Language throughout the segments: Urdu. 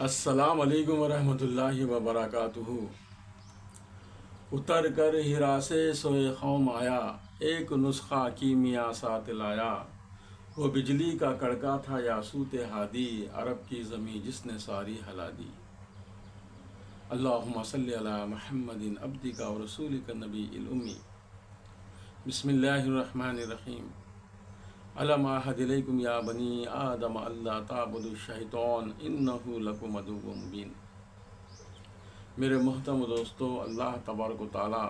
السلام علیکم ورحمۃ اللہ وبرکاتہ۔ اتر کر ہرا سے سوئے قوم آیا، ایک نسخہ کیمیا ساتھ لایا۔ وہ بجلی کا کڑکا تھا یاسوت ہادی، عرب کی زمیں جس نے ساری ہلا دی۔ اللہم صلی علی محمد عبدک و رسولک النبی الامی۔ بسم اللہ الرحمن الرحیم۔ علم اعہد الیکم یا بنی آدم اللہ تعبدوا الشیطان انہ لکم عدو مبین۔ میرے محترم دوستو، اللہ تبارک و تعالیٰ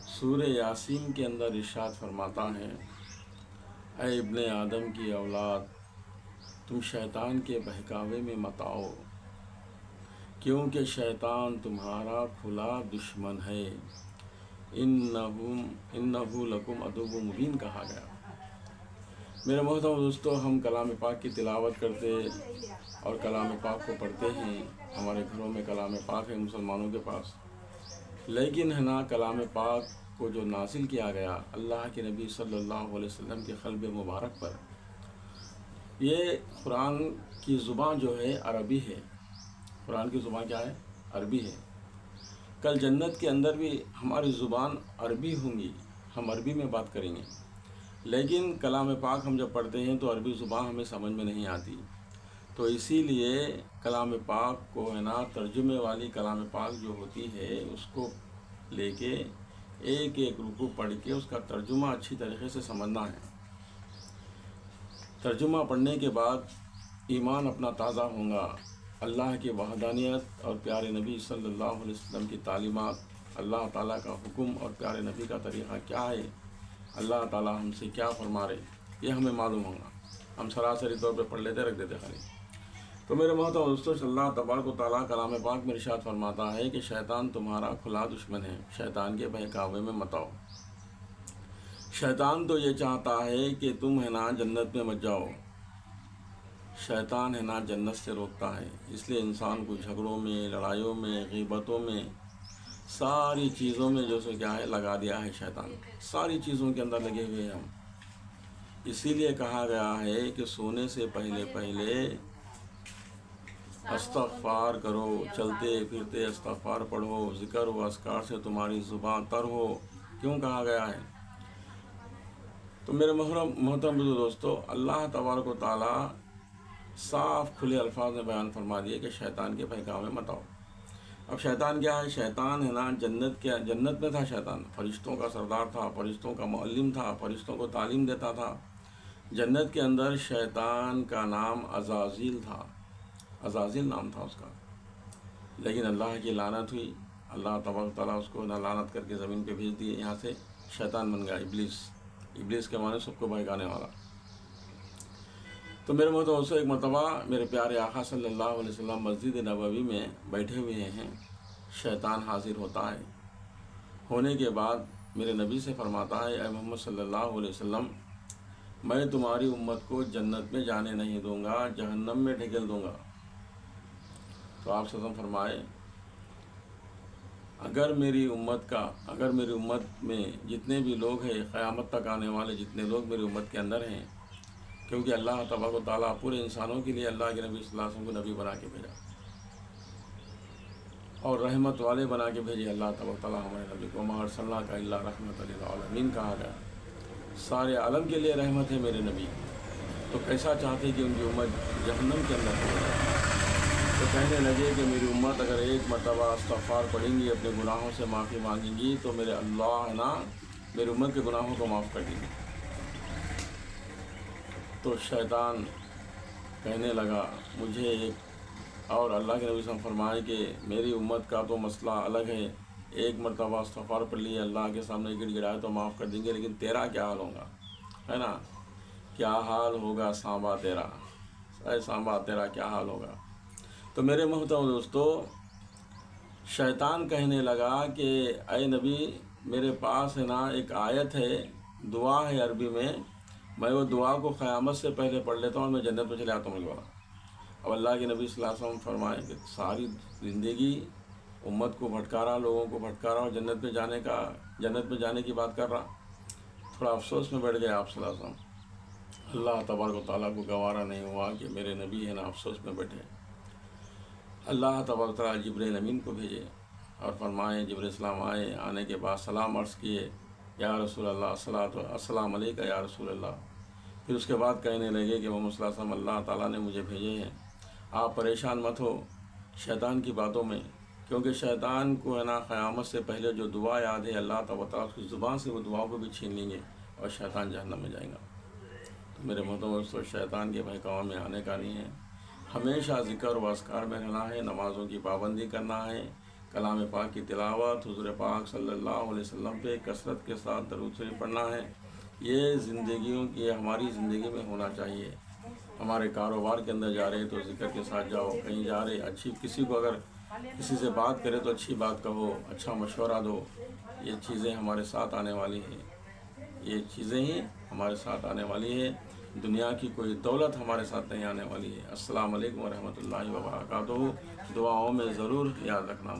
سورہ یاسین کے اندر ارشاد فرماتا ہے، اے ابن آدم کی اولاد، تم شیطان کے بہکاوے میں مت آؤ، کیونکہ شیطان تمہارا کھلا دشمن ہے۔ انہ لکم عدو مبین کہا گیا۔ میرے محترم دوستو، ہم کلام پاک کی تلاوت کرتے اور کلام پاک کو پڑھتے ہیں، ہمارے گھروں میں کلام پاک ہے مسلمانوں کے پاس، لیکن ہے نا کلام پاک کو جو نازل کیا گیا اللہ کے نبی صلی اللہ علیہ وسلم کے قلب مبارک پر، یہ قرآن کی زبان جو ہے عربی ہے۔ قرآن کی زبان کیا ہے؟ عربی ہے۔ کل جنت کے اندر بھی ہماری زبان عربی ہوں گی، ہم عربی میں بات کریں گے، لیکن کلام پاک ہم جب پڑھتے ہیں تو عربی زبان ہمیں سمجھ میں نہیں آتی، تو اسی لیے کلام پاک کو ہے نا ترجمے والی کلام پاک جو ہوتی ہے اس کو لے کے ایک ایک رکوع پڑھ کے اس کا ترجمہ اچھی طریقے سے سمجھنا ہے۔ ترجمہ پڑھنے کے بعد ایمان اپنا تازہ ہوگا، اللہ کی وحدانیت اور پیارے نبی صلی اللہ علیہ وسلم کی تعلیمات، اللہ تعالیٰ کا حکم اور پیارے نبی کا طریقہ کیا ہے، اللہ تعالیٰ ہم سے کیا فرما رہے، یہ ہمیں معلوم ہوگا۔ ہم سراسری طور پہ پڑھ لیتے رکھ دیتے خالی۔ تو میرے محترم دوستو، اللہ تبارک و تعالیٰ کلام پاک میں ارشاد فرماتا ہے کہ شیطان تمہارا کھلا دشمن ہے، شیطان کے بہکاوے میں مت آؤ۔ شیطان تو یہ چاہتا ہے کہ تم ہے نا جنت میں مت جاؤ، شیطان ہے نا جنت سے روکتا ہے، اس لیے انسان کو جھگڑوں میں، لڑائیوں میں، غیبتوں میں، ساری چیزوں میں جو سو کیا ہے لگا دیا ہے شیطان، ساری چیزوں کے اندر لگے ہوئے ہیں ہم۔ اسی لیے کہا گیا ہے کہ سونے سے پہلے استغفار کرو، چلتے پھرتے استغفار پڑھو، ذکر و اذکار سے تمہاری زبان تر ہو، کیوں کہا گیا ہے؟ تو میرے محترم دوستو، اللہ تبارک و تعالیٰ صاف کھلے الفاظ میں بیان فرما دیے کہ شیطان کے بہکاوے میں مت آؤ۔ اب شیطان کیا ہے؟ شیطان ہے نا جنت میں تھا، شیطان فرشتوں کا سردار تھا، فرشتوں کا معلم تھا، فرشتوں کو تعلیم دیتا تھا۔ جنت کے اندر شیطان کا نام عزازیل تھا، عزازیل نام تھا اس کا، لیکن اللہ کی لعنت ہوئی، اللہ تبارک تعالیٰ اس کو لعنت کر کے زمین پہ بھیج دیے، یہاں سے شیطان بن گیا ابلیس۔ ابلیس کے معنی سب کو بہکانے والا۔ تو میرے محترم دوستو، ایک مرتبہ میرے پیارے آقا صلی اللہ علیہ وسلم مسجد نبوی میں بیٹھے ہوئے ہیں، شیطان حاضر ہوتا ہے، ہونے کے بعد میرے نبی سے فرماتا ہے، اے محمد صلی اللہ علیہ وسلم، میں تمہاری امت کو جنت میں جانے نہیں دوں گا، جہنم میں ڈھکیل دوں گا۔ تو آپ صلی اللہ علیہ وسلم فرمائے، اگر میری امت میں جتنے بھی لوگ ہیں، قیامت تک آنے والے جتنے لوگ میری امت کے اندر ہیں، کیونکہ اللہ تبارک و تعالیٰ پورے انسانوں کے لیے اللہ کے نبی صلی اللہ علیہ وسلم کو نبی بنا کے بھیجا اور رحمت والے بنا کے بھیجے اللہ تبارک و تعالیٰ ہمارے نبی کو، وما ارسلناک الا رحمۃ للعالمین کہا گیا، سارے عالم کے لیے رحمت ہے میرے نبی۔ تو کیسا چاہتے کہ ان کی امت جہنم کے اندر ہو جائے؟ تو کہنے لگے کہ میری امت اگر ایک مرتبہ استغفار پڑھیں گی، اپنے گناہوں سے معافی مانگیں گی، تو میرے اللہ ہے نا میری امت کے گناہوں کو معاف کر دیں گے۔ تو شیطان کہنے لگا مجھے اور اللہ کے نبی صلی اللہ علیہ وسلم فرمائے کہ میری امت کا تو مسئلہ الگ ہے، ایک مرتبہ استغفار پڑھ لیے، اللہ کے سامنے گڑ گڑائے تو معاف کر دیں گے، لیکن تیرا کیا حال ہوگا، ہے نا؟ کیا حال ہوگا سانبا تیرا، اے سانبا تیرا کیا حال ہوگا؟ تو میرے محترم دوستو، شیطان کہنے لگا کہ اے نبی، میرے پاس ہے نا ایک آیت ہے، دعا ہے عربی میں وہ دعا کو قیامت سے پہلے پڑھ لیتا ہوں اور میں جنت میں چلے آتا ہوں والا۔ اب اللہ کے نبی صلی اللہ علیہ وسلم فرمائے کہ ساری زندگی امت کو بھٹکا رہا، لوگوں کو بھٹکا رہا اور جنت میں جانے کی بات کر رہا۔ تھوڑا افسوس میں بیٹھ گئے آپ صلی اللہ علیہ وسلم۔ اللہ تبارک و تعالیٰ کو گوارا نہیں ہوا کہ میرے نبی ہے نا افسوس میں بیٹھے۔ اللہ تبارک تعالیٰ جبرائیل امین کو بھیجے اور فرمائے، جبرائیل السلام آئے، آنے کے بعد سلام عرض کیے، یا رسول اللہ السلام علیکم یا رسول اللہ۔ پھر اس کے بعد کہنے لگے کہ محمد صلی اللہ علیہ وسلم اللہ تعالیٰ نے مجھے بھیجے ہیں، آپ پریشان مت ہو شیطان کی باتوں میں، کیونکہ شیطان کو ہے نا قیامت سے پہلے جو دعا یاد ہے اللہ تعالیٰ اس کی زبان سے وہ دعاؤں کو بھی چھین لیں گے اور شیطان جہنم میں جائے گا۔ تو میرے محترم دوستو، شیطان کے بہکاؤ میں آنے کا نہیں ہے، ہمیشہ ذکر و اذکار میں رہنا ہے، نمازوں کی پابندی کرنا ہے، کلام پاک کی تلاوت، حضور پاک صلی اللہ علیہ وسلم پہ کثرت کے ساتھ درود شریف پڑھنا ہے۔ یہ ہماری زندگی میں ہونا چاہیے۔ ہمارے کاروبار کے اندر جا رہے تو ذکر کے ساتھ جاؤ، کہیں جا رہے کسی کو اگر کسی سے بات کرے تو اچھی بات کہو، اچھا مشورہ دو۔ یہ چیزیں ہمارے ساتھ آنے والی ہیں، یہ چیزیں ہی ہمارے ساتھ آنے والی ہے، دنیا کی کوئی دولت ہمارے ساتھ نہیں آنے والی ہے۔ السلام علیکم ورحمۃ اللہ وبرکاتہ۔ دعاؤں میں ضرور یاد رکھنا۔